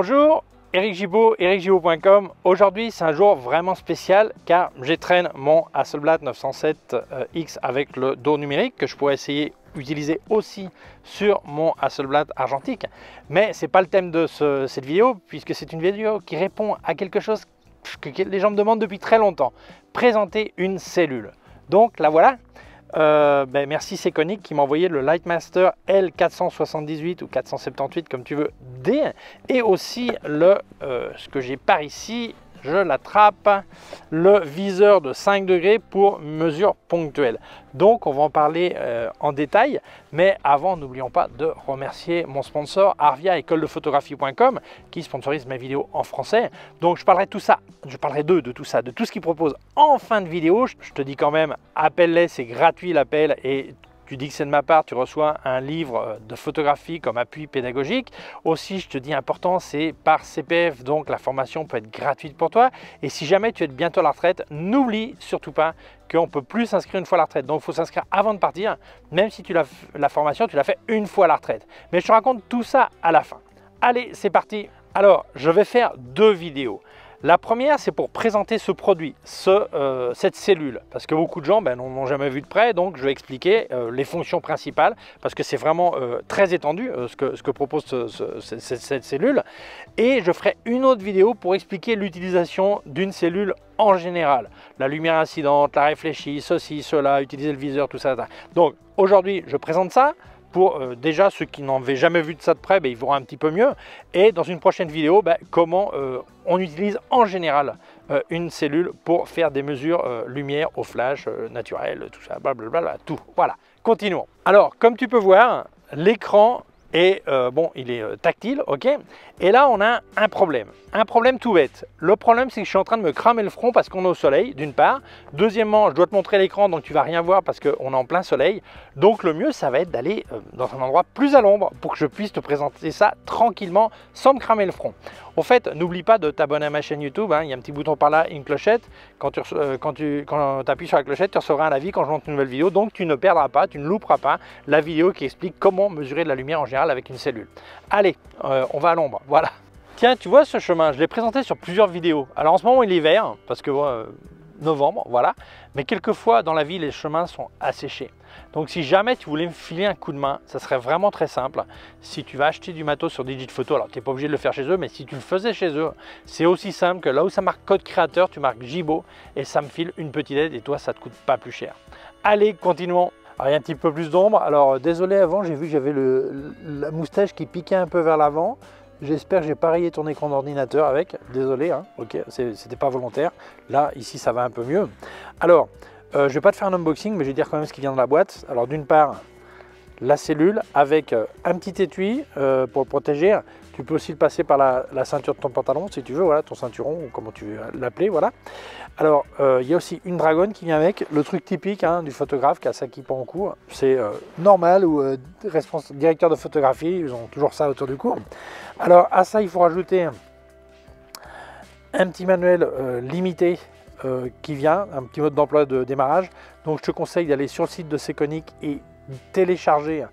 Bonjour, Eric Gibaud, ericgibaud.com. Aujourd'hui, c'est un jour vraiment spécial car j'étraîne mon Hasselblad 907X avec le dos numérique que je pourrais essayer d'utiliser aussi sur mon Hasselblad argentique. Mais ce n'est pas le thème de cette vidéo puisque c'est une vidéo qui répond à quelque chose que les gens me demandent depuis très longtemps. Présenter une cellule. Donc la voilà. Merci Sekonic qui m'a envoyé le Lightmaster L478 ou 478 comme tu veux D, et aussi ce que j'ai par ici, je l'attrape, le viseur de 5 degrés pour mesure ponctuelle. Donc on va en parler en détail, mais avant n'oublions pas de remercier mon sponsor Arvia école-de-photographie.com qui sponsorise mes vidéos en français. Donc je parlerai de tout ça, je parlerai de tout ça, de tout ce qu'ils proposent en fin de vidéo. Je te dis quand même, appelle-les, c'est gratuit l'appel, et tu dis que c'est de ma part, tu reçois un livre de photographie comme appui pédagogique. Aussi, je te dis important, c'est par CPF, donc la formation peut être gratuite pour toi. Et si jamais tu es bientôt à la retraite, n'oublie surtout pas qu'on ne peut plus s'inscrire une fois à la retraite. Donc, il faut s'inscrire avant de partir, même si la formation, tu l'as fait une fois à la retraite. Mais je te raconte tout ça à la fin. Allez, c'est parti. Alors, je vais faire deux vidéos. La première, c'est pour présenter ce produit, cette cellule, parce que beaucoup de gens n'ont jamais vu de près, donc je vais expliquer les fonctions principales, parce que c'est vraiment très étendu ce que propose cette cellule. Et je ferai une autre vidéo pour expliquer l'utilisation d'une cellule en général. La lumière incidente, la réfléchie, ceci, cela, utiliser le viseur, tout ça. Donc aujourd'hui, je présente ça. Pour déjà ceux qui n'en avaient jamais vu de ça de près, ils verront un petit peu mieux. Et dans une prochaine vidéo, comment on utilise en général une cellule pour faire des mesures lumière au flash, naturel, tout ça, blablabla, tout. Voilà, continuons. Alors, comme tu peux voir, l'écran est, il est tactile, ok. Et là, on a un problème tout bête. Le problème, c'est que je suis en train de me cramer le front parce qu'on est au soleil, d'une part. Deuxièmement, je dois te montrer l'écran, donc tu vas rien voir parce qu'on est en plein soleil. Donc le mieux, ça va être d'aller dans un endroit plus à l'ombre pour que je puisse te présenter ça tranquillement sans me cramer le front. Au fait, n'oublie pas de t'abonner à ma chaîne YouTube, hein. Il y a un petit bouton par là, une clochette. Quand tu appuies sur la clochette, tu recevras un avis quand je monte une nouvelle vidéo. Donc tu ne perdras pas, tu ne louperas pas la vidéo qui explique comment mesurer de la lumière en général avec une cellule. Allez, on va à l'ombre, voilà. Tiens, tu vois ce chemin, je l'ai présenté sur plusieurs vidéos. Alors en ce moment il est vert, parce que novembre, voilà. Mais quelquefois dans la vie, les chemins sont asséchés. Donc si jamais tu voulais me filer un coup de main, ça serait vraiment très simple. Si tu vas acheter du matos sur Digiphoto, alors tu n'es pas obligé de le faire chez eux, mais si tu le faisais chez eux, c'est aussi simple que là où ça marque code créateur, tu marques Gibaud et ça me file une petite aide et toi ça ne te coûte pas plus cher. Allez, continuons. Alors, il y a un petit peu plus d'ombre. Alors désolé, avant j'ai vu que j'avais la moustache qui piquait un peu vers l'avant. J'espère que j'ai pas rayé ton écran d'ordinateur avec. Désolé, hein. Ok, c'était pas volontaire. Là, ici, ça va un peu mieux. Alors, je vais pas te faire un unboxing, mais je vais dire quand même ce qui vient dans la boîte. Alors, d'une part, la cellule avec un petit étui pour le protéger. Tu peux aussi le passer par la ceinture de ton pantalon si tu veux, voilà, ton ceinturon ou comment tu veux l'appeler, voilà. Alors, il y a aussi une dragonne qui vient avec, le truc typique du photographe qui a ça qui pend en cou. C'est normal, ou directeur de photographie, ils ont toujours ça autour du cou. Alors, à ça, il faut rajouter un petit manuel limité qui vient, un petit mode d'emploi de démarrage. Donc, je te conseille d'aller sur le site de Sekonic et télécharger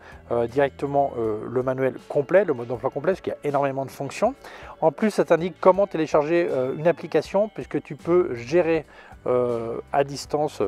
directement le manuel complet, le mode d'emploi complet, parce qu'il y a énormément de fonctions. En plus, ça t'indique comment télécharger une application, puisque tu peux gérer à distance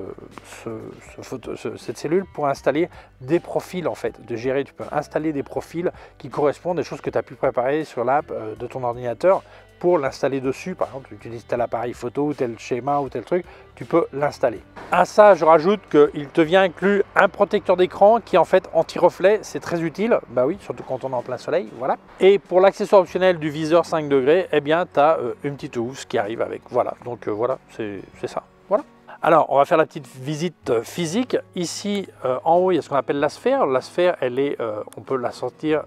cette cellule pour installer des profils, en fait, tu peux installer des profils qui correspondent à des choses que tu as pu préparer sur l'app de ton ordinateur pour l'installer dessus. Par exemple, tu utilises tel appareil photo ou tel schéma ou tel truc, tu peux l'installer. À ça, je rajoute qu'il te vient inclus un protecteur d'écran qui est en fait anti-reflet, c'est très utile, bah oui, surtout quand on est en plein soleil, voilà. Et pour l'accessoire optionnel du viseur 5 degrés, eh bien, tu as une petite housse qui arrive avec, voilà. Donc voilà, c'est ça, voilà. Alors, on va faire la petite visite physique. Ici, en haut, il y a ce qu'on appelle la sphère. La sphère, elle est, on peut la sortir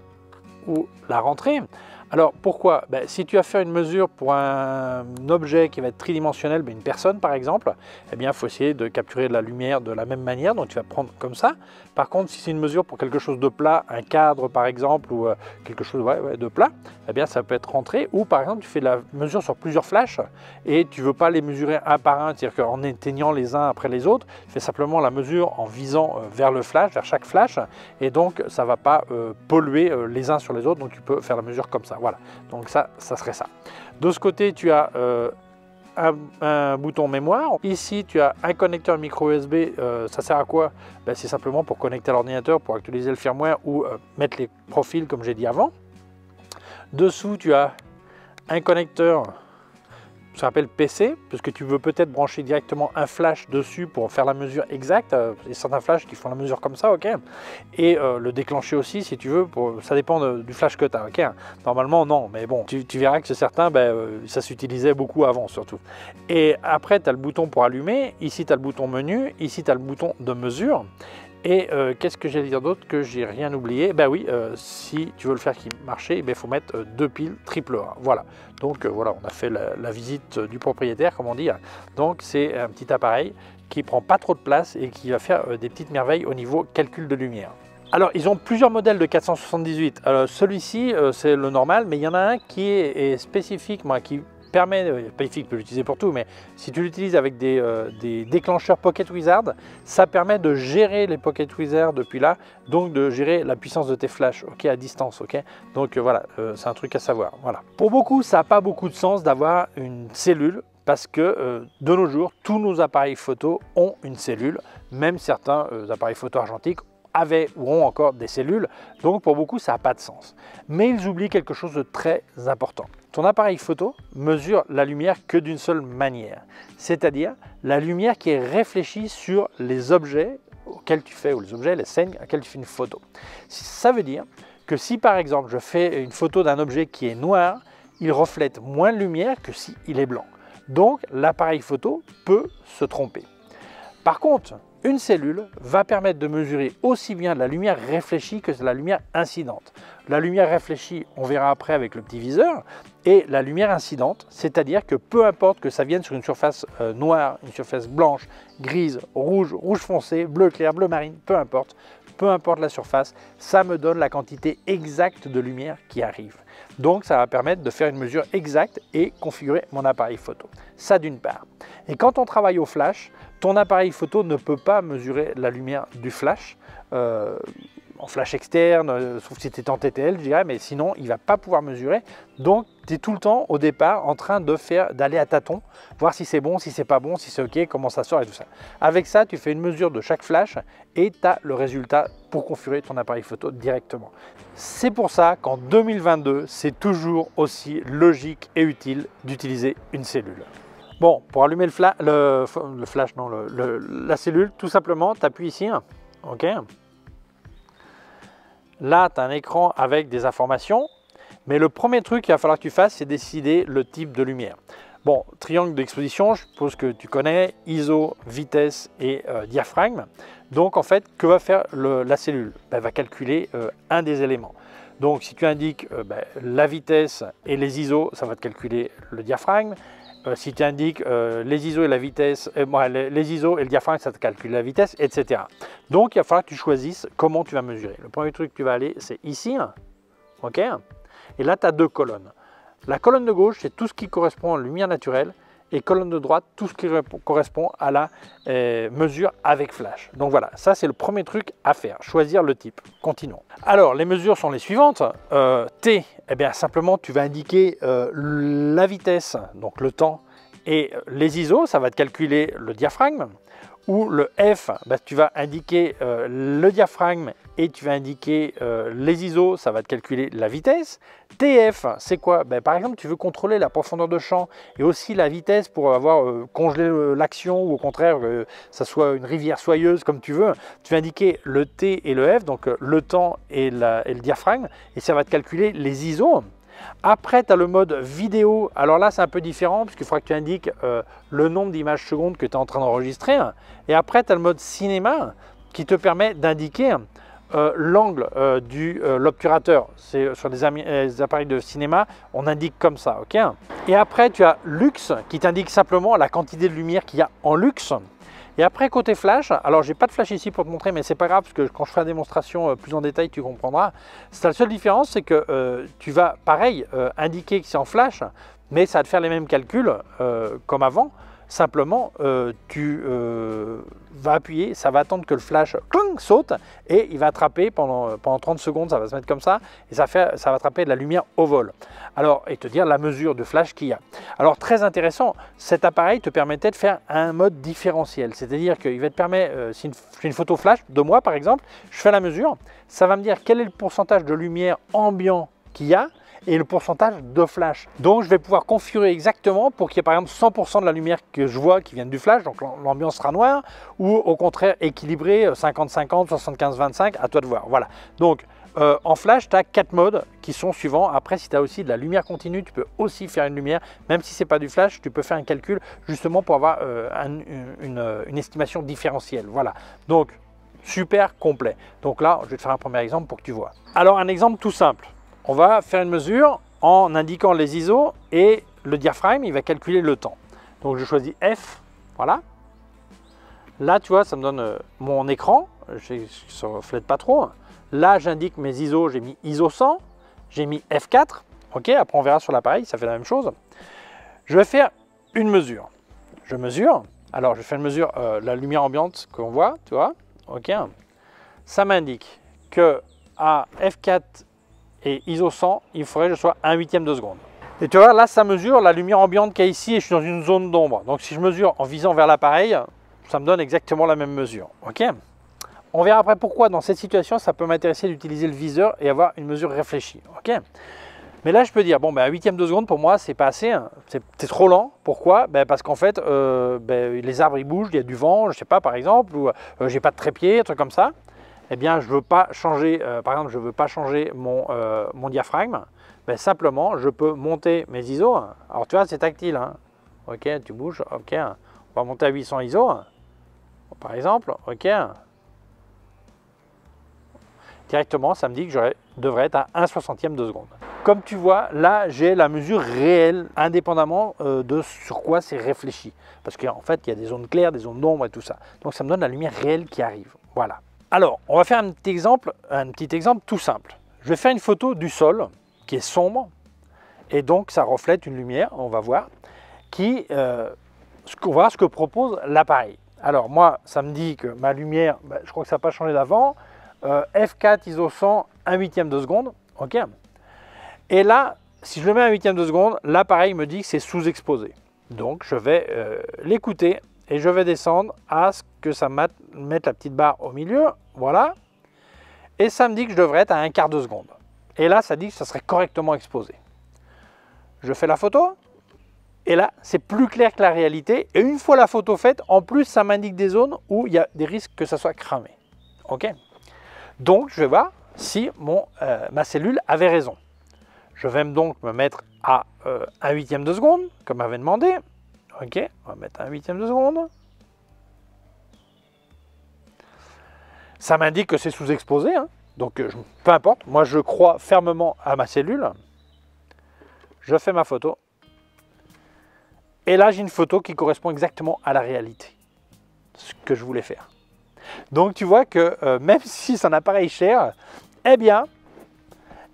ou la rentrer. Alors pourquoi? Si tu vas faire une mesure pour un objet qui va être tridimensionnel, une personne par exemple, eh bien il faut essayer de capturer de la lumière de la même manière, donc tu vas prendre comme ça. Par contre, si c'est une mesure pour quelque chose de plat, un cadre par exemple, ou quelque chose de plat, eh bien ça peut être rentré. Ou par exemple, tu fais la mesure sur plusieurs flashs et tu ne veux pas les mesurer un par un, c'est-à-dire qu'en éteignant les uns après les autres, tu fais simplement la mesure en visant vers le flash, vers chaque flash, et donc ça ne va pas polluer les uns sur les autres, donc tu peux faire la mesure comme ça. Voilà, donc ça serait ça. De ce côté, tu as un bouton mémoire. Ici, tu as un connecteur micro USB. Ça sert à quoi? Ben, c'est simplement pour connecter à l'ordinateur, pour actualiser le firmware ou mettre les profils, comme j'ai dit avant. Dessous, tu as un connecteur, ça s'appelle PC, parce que tu veux peut-être brancher directement un flash dessus pour faire la mesure exacte. Il y a certains flashs qui font la mesure comme ça, ok. Et le déclencher aussi, si tu veux, ça dépend du flash que tu as, ok. Normalement, non, mais bon, tu verras que certains, ça s'utilisait beaucoup avant, surtout. Et après, tu as le bouton pour allumer. Ici, tu as le bouton menu. Ici, tu as le bouton de mesure. Et qu'est-ce que j'allais dire d'autre que j'ai rien oublié? Ben oui, si tu veux le faire qui marcher, il faut mettre 2 piles triple A. Voilà. Donc voilà, on a fait la visite du propriétaire, comme on dit. Donc c'est un petit appareil qui prend pas trop de place et qui va faire des petites merveilles au niveau calcul de lumière. Alors, ils ont plusieurs modèles de 478. Celui-ci, c'est le normal, mais il y en a un qui est spécifique, qui permet, spécifique, tu peux l'utiliser pour tout, mais si tu l'utilises avec des déclencheurs Pocket Wizard, ça permet de gérer les Pocket Wizard depuis là, donc de gérer la puissance de tes flashs, ok, à distance, ok. Donc voilà, c'est un truc à savoir. Voilà. Pour beaucoup, ça n'a pas beaucoup de sens d'avoir une cellule, parce que de nos jours, tous nos appareils photo ont une cellule, même certains appareils photo argentiques avaient ou ont encore des cellules, donc pour beaucoup ça n'a pas de sens. Mais ils oublient quelque chose de très important. Ton appareil photo mesure la lumière que d'une seule manière, c'est-à-dire la lumière qui est réfléchie sur les objets auxquels tu fais, ou les objets, les scènes auxquelles tu fais une photo. Ça veut dire que si par exemple je fais une photo d'un objet qui est noir, il reflète moins de lumière que s'il est blanc. Donc l'appareil photo peut se tromper. Par contre, une cellule va permettre de mesurer aussi bien la lumière réfléchie que la lumière incidente. La lumière réfléchie, on verra après avec le petit viseur, et la lumière incidente, c'est-à-dire que peu importe que ça vienne sur une surface noire, une surface blanche, grise, rouge, rouge foncé, bleu clair, bleu marine, peu importe la surface, ça me donne la quantité exacte de lumière qui arrive. Donc ça va permettre de faire une mesure exacte et configurer mon appareil photo. Ça d'une part. Et quand on travaille au flash, ton appareil photo ne peut pas mesurer la lumière du flash en flash externe, sauf si tu es en TTL, je dirais, mais sinon il ne va pas pouvoir mesurer. Donc tu es tout le temps au départ en train d'aller à tâtons, voir si c'est bon, si c'est pas bon, si c'est ok, comment ça sort et tout ça. Avec ça, tu fais une mesure de chaque flash et tu as le résultat pour configurer ton appareil photo directement. C'est pour ça qu'en 2022, c'est toujours aussi logique et utile d'utiliser une cellule. Bon, pour allumer la cellule, tout simplement, tu appuies ici, ok. Là, tu as un écran avec des informations, mais le premier truc qu'il va falloir que tu fasses, c'est décider le type de lumière. Bon, triangle d'exposition, je suppose que tu connais, ISO, vitesse et diaphragme. Donc en fait, que va faire la cellule? Elle va calculer un des éléments. Donc si tu indiques la vitesse et les ISO, ça va te calculer le diaphragme. Si tu indiques les ISO et la vitesse, les ISO et le diaphragme, ça te calcule la vitesse, etc. Donc il va falloir que tu choisisses comment tu vas mesurer. Le premier truc que tu vas aller, c'est ici, ok. Et là, tu as deux colonnes. La colonne de gauche, c'est tout ce qui correspond à la lumière naturelle, et colonne de droite, tout ce qui correspond à la mesure avec flash. Donc voilà, ça c'est le premier truc à faire, choisir le type. Continuons. Alors, les mesures sont les suivantes. T, eh bien simplement tu vas indiquer la vitesse, donc le temps, et les ISO, ça va te calculer le diaphragme. Ou le F, tu vas indiquer le diaphragme et tu vas indiquer les ISO, ça va te calculer la vitesse. TF, c'est quoi? Par exemple, tu veux contrôler la profondeur de champ et aussi la vitesse pour avoir congelé l'action ou au contraire que ça soit une rivière soyeuse comme tu veux. Tu vas indiquer le T et le F, donc le temps et le diaphragme, et ça va te calculer les ISO. Après, tu as le mode vidéo. Alors là, c'est un peu différent parce qu'il faudra que tu indiques le nombre d'images secondes que tu es en train d'enregistrer. Et après, tu as le mode cinéma qui te permet d'indiquer l'angle de l'obturateur. C'est sur les appareils de cinéma, on indique comme ça, ok. Et après, tu as luxe qui t'indique simplement la quantité de lumière qu'il y a en luxe. Et après, côté flash, alors j'ai pas de flash ici pour te montrer, mais c'est pas grave parce que quand je ferai la démonstration plus en détail, tu comprendras. La seule différence, c'est que tu vas, pareil, indiquer que c'est en flash, mais ça va te faire les mêmes calculs comme avant. Simplement, tu va appuyer, ça va attendre que le flash cling, saute et il va attraper pendant 30 secondes, ça va se mettre comme ça et ça va attraper de la lumière au vol. Alors, et te dire la mesure de flash qu'il y a. Alors, très intéressant, cet appareil te permettait de faire un mode différentiel, c'est-à-dire qu'il va te permettre, si je fais une photo flash de moi par exemple, je fais la mesure, ça va me dire quel est le pourcentage de lumière ambiant qu'il y a et le pourcentage de flash. Donc je vais pouvoir configurer exactement pour qu'il y ait par exemple 100% de la lumière que je vois qui vienne du flash, donc l'ambiance sera noire, ou au contraire équilibré 50-50, 75-25, à toi de voir. Voilà. Donc en flash, tu as 4 modes qui sont suivants. Après, si tu as aussi de la lumière continue, tu peux aussi faire une lumière. Même si ce n'est pas du flash, tu peux faire un calcul justement pour avoir une estimation différentielle. Voilà. Donc, super complet. Donc là, je vais te faire un premier exemple pour que tu vois. Alors, un exemple tout simple. On va faire une mesure en indiquant les ISO et le diaphragme, il va calculer le temps. Donc je choisis F, voilà. Là, tu vois, ça me donne mon écran, ça ne reflète pas trop. Là, j'indique mes ISO, j'ai mis ISO 100, j'ai mis F4. Ok, après on verra sur l'appareil, ça fait la même chose. Je vais faire une mesure. Je mesure, alors je fais une mesure, la lumière ambiante qu'on voit, tu vois. Ok, ça m'indique que à F4 et ISO 100, il faudrait que je sois 1/8 de seconde. Et tu vois, là, ça mesure la lumière ambiante qu'il y a ici et je suis dans une zone d'ombre. Donc, si je mesure en visant vers l'appareil, ça me donne exactement la même mesure. Ok. On verra après pourquoi, dans cette situation, ça peut m'intéresser d'utiliser le viseur et avoir une mesure réfléchie. Ok. Mais là, je peux dire, bon, ben, 1/8 de seconde, pour moi, c'est pas assez. Hein. C'est trop lent. Pourquoi? Ben, parce qu'en fait, les arbres, ils bougent, il y a du vent, je sais pas, par exemple, ou j'ai pas de trépied, un truc comme ça. Eh bien, je ne veux pas changer, par exemple, je ne veux pas changer mon diaphragme. Ben, simplement, je peux monter mes ISO. Alors, tu vois, c'est tactile. Hein. Ok, tu bouges. Ok, on va monter à 800 ISO, par exemple. Ok. Directement, ça me dit que je devrais être à 1/60 de seconde. Comme tu vois, là, j'ai la mesure réelle, indépendamment de sur quoi c'est réfléchi. Parce qu'en fait, il y a des zones claires, des zones d'ombre et tout ça. Donc, ça me donne la lumière réelle qui arrive. Voilà. Alors, on va faire un petit exemple tout simple. Je vais faire une photo du sol qui est sombre et donc ça reflète une lumière, on va voir, on va voir ce que propose l'appareil. Alors moi, ça me dit que ma lumière, je crois que ça n'a pas changé d'avant, F4 ISO 100, 1/8 de seconde, ok. Et là, si je le mets à 1/8 de seconde, l'appareil me dit que c'est sous-exposé. Donc je vais l'écouter. Et je vais descendre à ce que ça mette la petite barre au milieu, voilà. Et ça me dit que je devrais être à 1/4 de seconde. Et là, ça dit que ça serait correctement exposé. Je fais la photo, et là, c'est plus clair que la réalité. Et une fois la photo faite, en plus, ça m'indique des zones où il y a des risques que ça soit cramé. Ok. Donc, je vais voir si ma cellule avait raison. Je vais donc me mettre à 1/8 de seconde, comme m'avait demandé. Ok, on va mettre 1/8 de seconde. Ça m'indique que c'est sous-exposé, hein. Donc peu importe, moi je crois fermement à ma cellule. Je fais ma photo. Et là j'ai une photo qui correspond exactement à la réalité. Ce que je voulais faire. Donc tu vois que même si c'est un appareil cher, eh bien,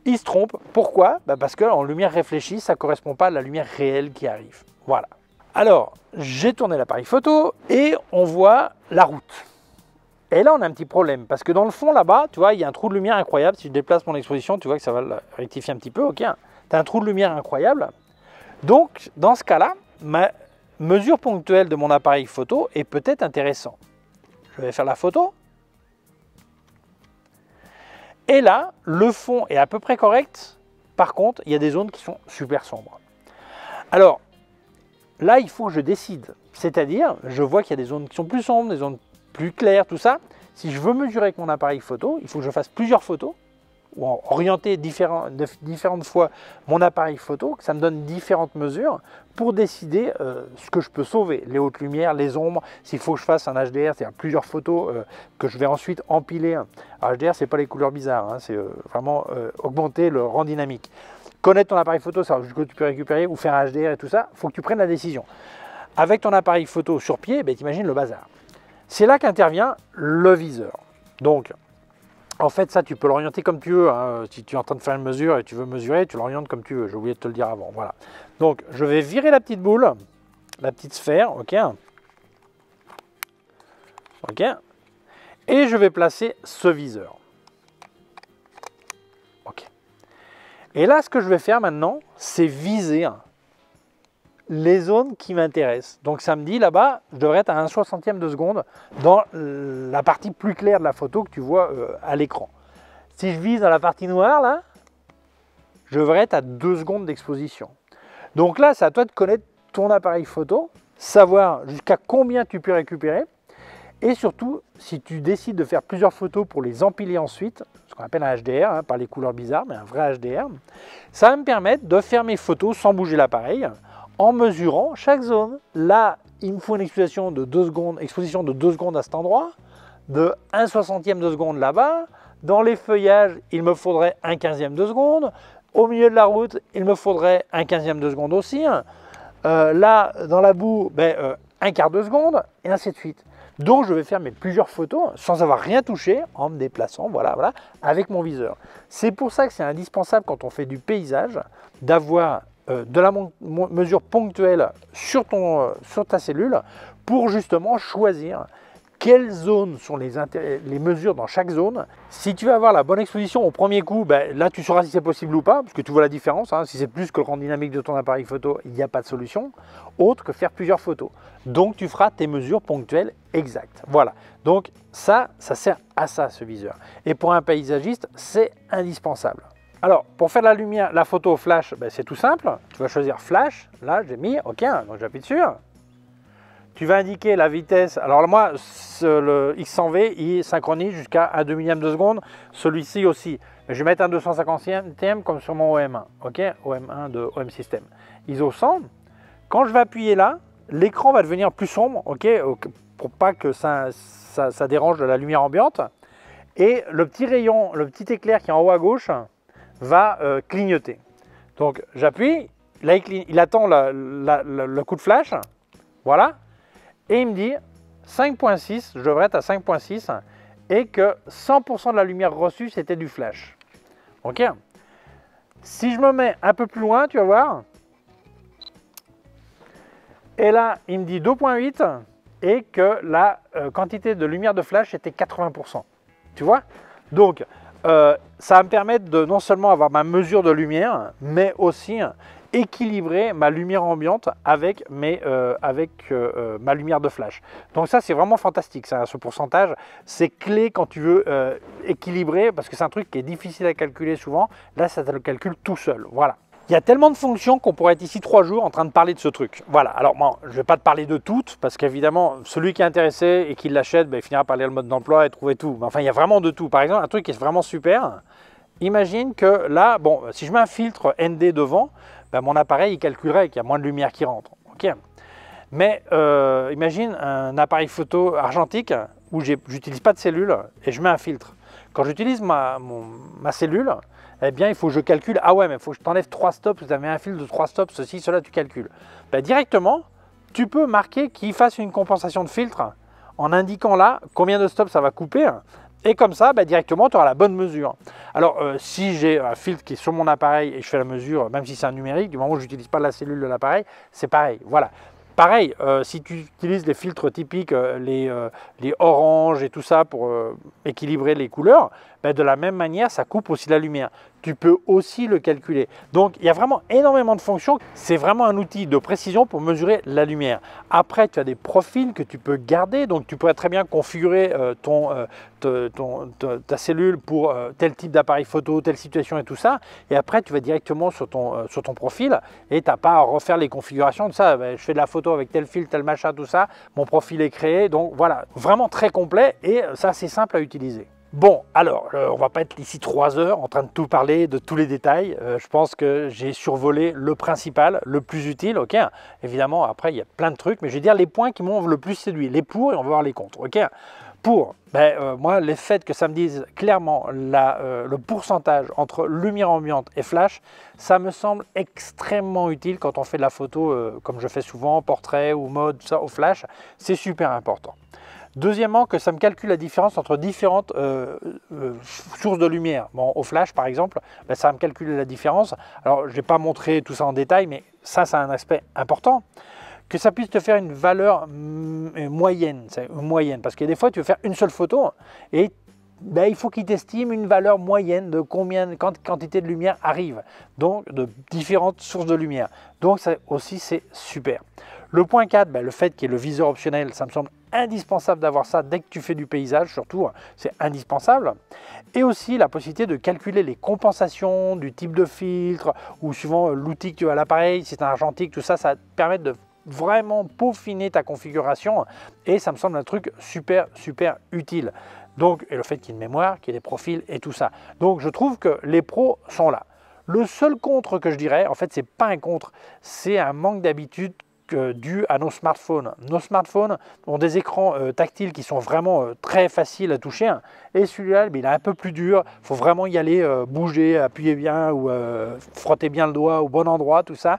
il se trompe. Pourquoi? Parce qu'en lumière réfléchie, ça ne correspond pas à la lumière réelle qui arrive. Voilà. Alors, j'ai tourné l'appareil photo et on voit la route. Et là, on a un petit problème parce que dans le fond, là-bas, tu vois, il y a un trou de lumière incroyable. Si je déplace mon exposition, tu vois que ça va le rectifier un petit peu. Ok, tu as un trou de lumière incroyable. Donc, dans ce cas-là, ma mesure ponctuelle de mon appareil photo est peut-être intéressante. Je vais faire la photo. Et là, le fond est à peu près correct. Par contre, il y a des zones qui sont super sombres. Alors, là, il faut que je décide. C'est-à-dire, je vois qu'il y a des zones qui sont plus sombres, des zones plus claires, tout ça. Si je veux mesurer avec mon appareil photo, il faut que je fasse plusieurs photos ou orienter différentes fois mon appareil photo, que ça me donne différentes mesures pour décider ce que je peux sauver, les hautes lumières, les ombres, s'il faut que je fasse un HDR, c'est-à-dire plusieurs photos que je vais ensuite empiler. Alors, HDR, c'est pas les couleurs bizarres, hein, c'est vraiment augmenter le rang dynamique. Connaître ton appareil photo, savoir ce que tu peux récupérer ou faire un HDR et tout ça, il faut que tu prennes la décision. Avec ton appareil photo sur pied, ben, t'imagines le bazar. C'est là qu'intervient le viseur. Donc, en fait, ça, tu peux l'orienter comme tu veux. Hein. Si tu es en train de faire une mesure et tu veux mesurer, tu l'orientes comme tu veux. J'ai oublié de te le dire avant. Voilà. Donc, je vais virer la petite boule, la petite sphère, ok. ok, et je vais placer ce viseur. Ok. Et là, ce que je vais faire maintenant, c'est viser les zones qui m'intéressent. Donc ça me dit là-bas, je devrais être à 1/60 de seconde dans la partie plus claire de la photo que tu vois à l'écran. Si je vise dans la partie noire, là, je devrais être à 2 secondes d'exposition. Donc là, c'est à toi de connaître ton appareil photo, savoir jusqu'à combien tu peux récupérer, et surtout, si tu décides de faire plusieurs photos pour les empiler ensuite, ce qu'on appelle un HDR, hein, par les couleurs bizarres, mais un vrai HDR, ça va me permettre de faire mes photos sans bouger l'appareil, en mesurant chaque zone. Là, il me faut une exposition de 2 secondes, exposition de 2 secondes à cet endroit, de 1/60 de seconde là-bas. Dans les feuillages, il me faudrait 1/15 de seconde. Au milieu de la route, il me faudrait 1/15 de seconde aussi. Là, dans la boue, 1/4 de seconde, et ainsi de suite. Donc, je vais faire mes plusieurs photos sans avoir rien touché, en me déplaçant, voilà, avec mon viseur. C'est pour ça que c'est indispensable quand on fait du paysage d'avoir de la mesure ponctuelle sur ta cellule pour justement choisir quelles zones sont les mesures dans chaque zone. Si tu vas avoir la bonne exposition au premier coup, là tu sauras si c'est possible ou pas, parce que tu vois la différence, hein. Si c'est plus que le rendu dynamique de ton appareil photo, il n'y a pas de solution autre que faire plusieurs photos. Donc tu feras tes mesures ponctuelles exactes. Voilà, donc ça sert à ça, ce viseur. Et pour un paysagiste, c'est indispensable. Alors, pour faire la lumière, la photo au flash, c'est tout simple. Tu vas choisir flash, là j'ai mis, ok, donc j'appuie dessus. Tu vas indiquer la vitesse. Alors moi, le X100V, il synchronise jusqu'à 1/2 millième de seconde. Celui-ci aussi. Je vais mettre un 250e comme sur mon OM1. Ok, OM1 de OM System. ISO 100. Quand je vais appuyer là, l'écran va devenir plus sombre, ok, pour pas que ça dérange de la lumière ambiante. Et le petit rayon, le petit éclair qui est en haut à gauche va clignoter. Donc j'appuie, là il attend le coup de flash. Voilà. Et il me dit 5.6, je devrais être à 5.6 et que 100% de la lumière reçue, c'était du flash. Ok. Si je me mets un peu plus loin, tu vas voir. Et là, il me dit 2.8 et que la quantité de lumière de flash était 80%. Tu vois? Donc, ça va me permettre de non seulement avoir ma mesure de lumière, mais aussi équilibrer ma lumière ambiante avec ma lumière de flash. Donc ça, c'est vraiment fantastique, ça, ce pourcentage. C'est clé quand tu veux équilibrer, parce que c'est un truc qui est difficile à calculer souvent. Là, ça te le calcule tout seul. Voilà. Il y a tellement de fonctions qu'on pourrait être ici 3 jours en train de parler de ce truc. Voilà, alors moi, je ne vais pas te parler de toutes, parce qu'évidemment, celui qui est intéressé et qui l'achète, il finira par lire le mode d'emploi et trouver tout. Mais enfin, il y a vraiment de tout. Par exemple, un truc qui est vraiment super, imagine que là, bon, si je mets un filtre ND devant, mon appareil, il calculerait qu'il y a moins de lumière qui rentre. Ok. Mais imagine un appareil photo argentique où j'utilise pas de cellule et je mets un filtre. Quand j'utilise ma cellule, eh bien, il faut que je calcule, ah ouais, mais il faut que je t'enlève 3 stops, vous avez un fil de 3 stops, ceci, cela, tu calcules. Directement, tu peux marquer qu'il fasse une compensation de filtre en indiquant là combien de stops ça va couper. Et comme ça, directement, tu auras la bonne mesure. Alors, si j'ai un filtre qui est sur mon appareil et je fais la mesure, même si c'est un numérique, du moment où je n'utilise pas la cellule de l'appareil, c'est pareil. Voilà. Pareil, si tu utilises les filtres typiques, les oranges et tout ça pour équilibrer les couleurs, de la même manière, ça coupe aussi la lumière. Tu peux aussi le calculer. Donc, il y a vraiment énormément de fonctions. C'est vraiment un outil de précision pour mesurer la lumière. Après, tu as des profils que tu peux garder. Donc, tu pourrais très bien configurer ta cellule pour tel type d'appareil photo, telle situation et tout ça. Et après, tu vas directement sur ton profil et tu n'as pas à refaire les configurations de ça. Je fais de la photo avec tel fil, tel machin, tout ça. Mon profil est créé. Donc, voilà, vraiment très complet et ça, c'est simple à utiliser. Bon, alors, on va pas être ici 3 heures en train de tout parler, de tous les détails. Je pense que j'ai survolé le principal, le plus utile, ok. Évidemment, après, il y a plein de trucs, mais je vais dire les points qui m'ont le plus séduit, les pour et on va voir les contre, ok. Pour, moi, le fait que ça me dise clairement le pourcentage entre lumière ambiante et flash, ça me semble extrêmement utile quand on fait de la photo, comme je fais souvent, portrait ou mode, ça, au flash, c'est super important. Deuxièmement, que ça me calcule la différence entre différentes sources de lumière. Bon, au flash, par exemple, ça va me calculer la différence. Alors, je ne vais pas montrer tout ça en détail, mais ça, c'est un aspect important. que ça puisse te faire une valeur moyenne, parce que des fois tu veux faire une seule photo et ben, il faut qu'il t'estime une valeur moyenne de combien quantité de lumière arrive, donc de différentes sources de lumière. Donc ça aussi c'est super. Le point 4, ben, le fait qu'il y ait le viseur optionnel, ça me semble indispensable d'avoir ça dès que tu fais du paysage, surtout, c'est indispensable. Et aussi la possibilité de calculer les compensations du type de filtre ou suivant l'outil que tu as à l'appareil, si c'est un argentique, tout ça, ça va te permettre de vraiment peaufiner ta configuration et ça me semble un truc super utile. Donc, et le fait qu'il y ait une mémoire, qu'il y ait des profils et tout ça. Donc je trouve que les pros sont là. Le seul contre que je dirais, en fait c'est pas un contre, c'est un manque d'habitude dû à nos smartphones. Nos smartphones ont des écrans tactiles qui sont vraiment très faciles à toucher et celui-là il est un peu plus dur, il faut vraiment y aller, bouger, appuyer bien ou frotter bien le doigt au bon endroit, tout ça.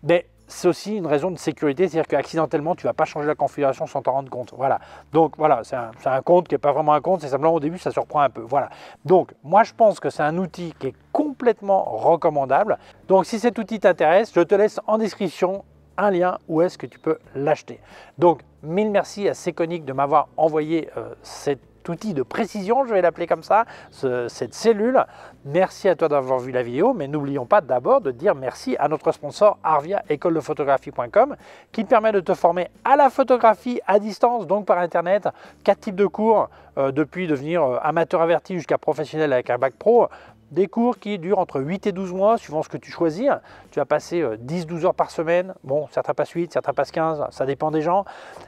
Mais c'est aussi une raison de sécurité, c'est-à-dire qu'accidentellement, tu ne vas pas changer la configuration sans t'en rendre compte. Voilà. Donc voilà, c'est un compte qui n'est pas vraiment un compte, c'est simplement au début, ça surprend un peu. Voilà. Donc moi, je pense que c'est un outil qui est complètement recommandable. Donc si cet outil t'intéresse, je te laisse en description un lien où est-ce que tu peux l'acheter. Donc mille merci à Sekonic de m'avoir envoyé cet outil de précision, je vais l'appeler comme ça, cette cellule. Merci à toi d'avoir vu la vidéo, mais n'oublions pas d'abord de dire merci à notre sponsor Arvia, écoledephotographie.com, qui te permet de te former à la photographie à distance, donc par internet, 4 types de cours, depuis devenir amateur averti jusqu'à professionnel avec un bac pro. Des cours qui durent entre 8 et 12 mois, suivant ce que tu choisis. Tu vas passer 10-12 heures par semaine. Bon, certains passent 8, certains passent 15, ça dépend des gens.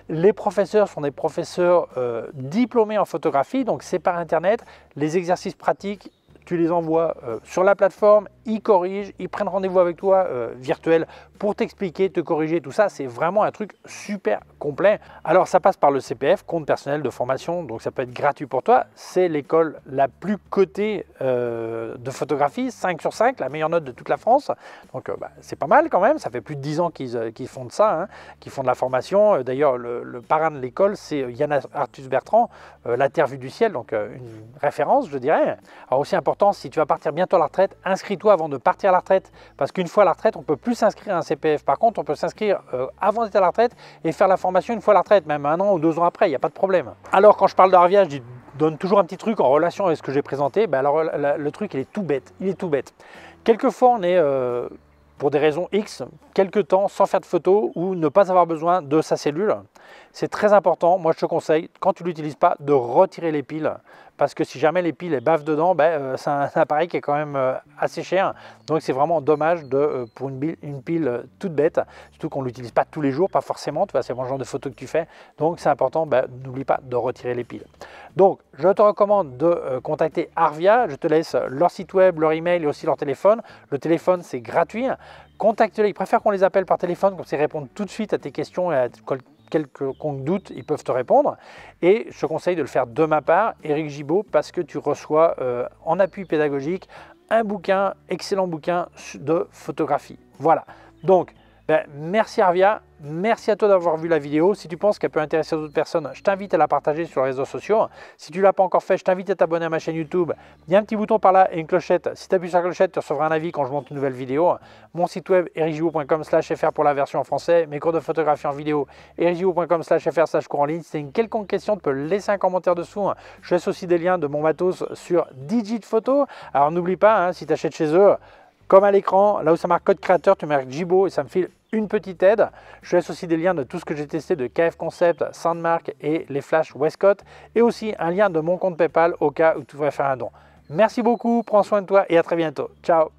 Les professeurs sont des professeurs diplômés en photographie, donc c'est par Internet. Les exercices pratiques, tu les envoies sur la plateforme, ils corrigent, ils prennent rendez-vous avec toi virtuel pour t'expliquer, te corriger, tout ça. C'est vraiment un truc super complet. Alors ça passe par le CPF, compte personnel de formation, donc ça peut être gratuit pour toi. C'est l'école la plus cotée de photographie, 5 sur 5, la meilleure note de toute la France. Donc c'est pas mal quand même, ça fait plus de 10 ans qu'ils font de ça, hein, qu'ils font de la formation. D'ailleurs le parrain de l'école, c'est Yann Arthus Bertrand, La Terre vue du ciel, donc une référence je dirais. Alors aussi important, si tu vas partir bientôt à la retraite, inscris-toi avant de partir à la retraite, parce qu'une fois à la retraite, on ne peut plus s'inscrire à un CPF. Par contre, on peut s'inscrire avant d'être à la retraite et faire la formation une fois à la retraite, même 1 an ou 2 ans après, il n'y a pas de problème. Alors quand je parle d'Arvia, je donne toujours un petit truc en relation avec ce que j'ai présenté. Alors le truc, il est tout bête, Quelquefois, on est pour des raisons X, quelques temps sans faire de photos ou ne pas avoir besoin de sa cellule. C'est très important, moi je te conseille, quand tu ne l'utilises pas, de retirer les piles. Parce que si jamais les piles bavent dedans, c'est un appareil qui est quand même assez cher. Donc c'est vraiment dommage pour une pile toute bête, surtout qu'on ne l'utilise pas tous les jours, pas forcément, tu vois, c'est le genre de photos que tu fais. Donc c'est important, n'oublie pas de retirer les piles. Donc je te recommande de contacter Arvia, je te laisse leur site web, leur email et aussi leur téléphone. Le téléphone c'est gratuit, contacte-les, ils préfèrent qu'on les appelle par téléphone, comme ça ils répondent tout de suite à tes questions et à quelconque doute, ils peuvent te répondre. Et je te conseille de le faire de ma part, Éric Gibaud, parce que tu reçois en appui pédagogique un bouquin, excellent bouquin de photographie. Voilà. Donc, merci Arvia, merci à toi d'avoir vu la vidéo. Si tu penses qu'elle peut intéresser d'autres personnes, je t'invite à la partager sur les réseaux sociaux. Si tu ne l'as pas encore fait, je t'invite à t'abonner à ma chaîne YouTube. Il y a un petit bouton par là et une clochette. Si tu appuies sur la clochette, tu recevras un avis quand je monte une nouvelle vidéo. Mon site web ericgibaud.com/fr pour la version en français. Mes cours de photographie en vidéo, ericgibaud.com/fr/cours en ligne. Si tu as une quelconque question, tu peux laisser un commentaire dessous. Je laisse aussi des liens de mon matos sur Digitphoto. Alors n'oublie pas, si tu achètes chez eux, comme à l'écran, là où ça marque code créateur, tu marques Gibaud et ça me file une petite aide. Je laisse aussi des liens de tout ce que j'ai testé de KF Concept, Soundmark et les Flash Westcott. Et aussi un lien de mon compte PayPal au cas où tu voudrais faire un don. Merci beaucoup, prends soin de toi et à très bientôt. Ciao.